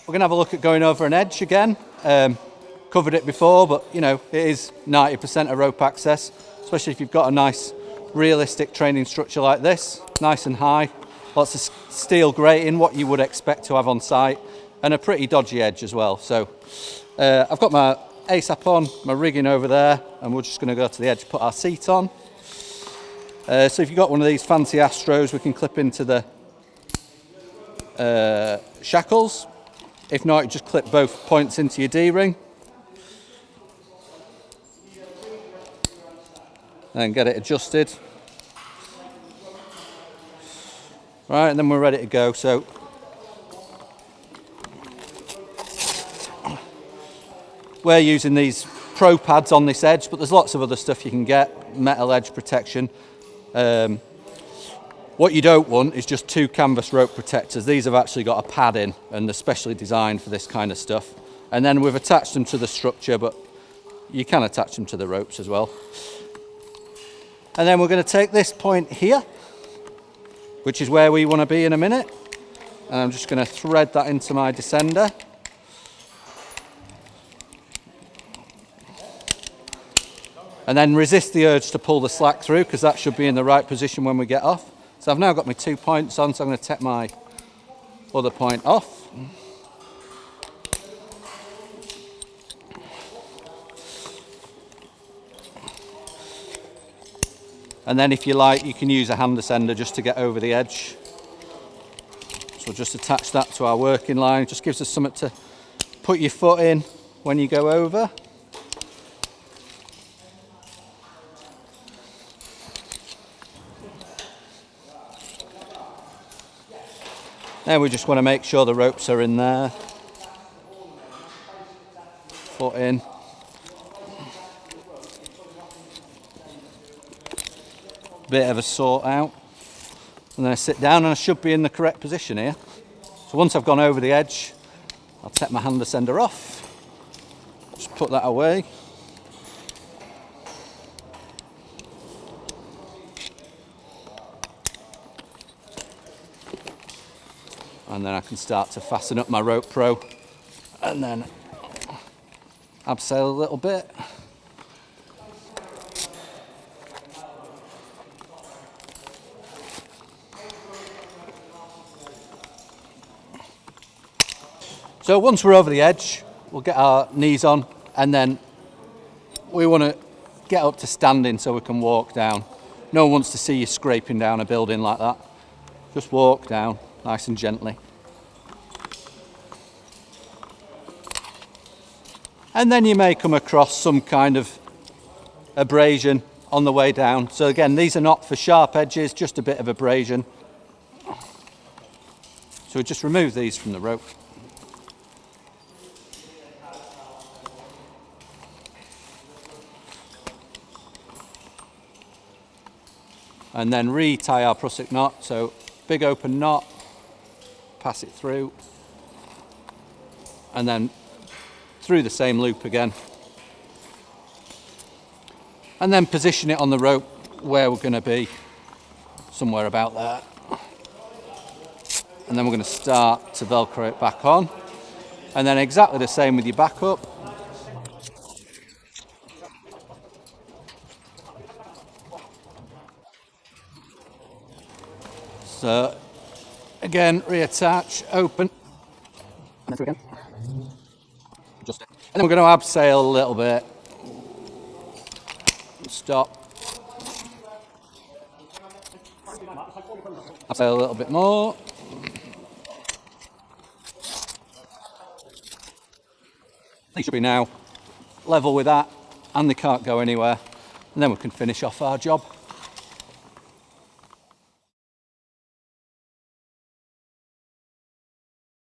we're going to have a look at going over an edge again. Covered it before, but you know, it is 90% of rope access, especially if you've got a nice realistic training structure like this, nice and high, lots of steel grating, what you would expect to have on site, and a pretty dodgy edge as well. So I've got my ASAP on, my rigging over there, and we're just going to go to the edge, put our seat on. So if you've got one of these fancy Astros, we can clip into the shackles. If not, you just clip both points into your D-ring. And get it adjusted. Right, and then we're ready to go. So we're using these Pro pads on this edge, but there's lots of other stuff you can get, metal edge protection. What you don't want is just 2 canvas rope protectors. These have actually got a pad in, and they're specially designed for this kind of stuff. And then we've attached them to the structure, but you can attach them to the ropes as well. And then we're going to take this point here, which is where we want to be in a minute. And I'm just going to thread that into my descender. And then resist the urge to pull the slack through, because that should be in the right position when we get off. So I've now got my 2 points on, so I'm going to take my other point off. And then if you like, you can use a hand descender just to get over the edge. So we'll just attach that to our working line. It just gives us something to put your foot in when you go over. Then we just want to make sure the ropes are in there. Foot in. Bit of a sort out, and then I sit down and I should be in the correct position here. So once I've gone over the edge, I'll take my hand descender off, just put that away, and then I can start to fasten up my rope pro and then abseil a little bit. So once we're over the edge, we'll get our knees on, and then we want to get up to standing so we can walk down. No one wants to see you scraping down a building like that. Just walk down nice and gently. And then you may come across some kind of abrasion on the way down. So again, these are not for sharp edges, just a bit of abrasion. So we just remove these from the rope. And then retie our prusik knot, so big open knot, pass it through, and then through the same loop again. And then position it on the rope where we're going to be, somewhere about there. And then we're going to start to Velcro it back on. And then exactly the same with your backup. So again, reattach, open, and then through again. Adjust it. And then we're going to abseil a little bit. Stop. Abseil a little bit more. They should be now level with that, and they can't go anywhere. And then we can finish off our job.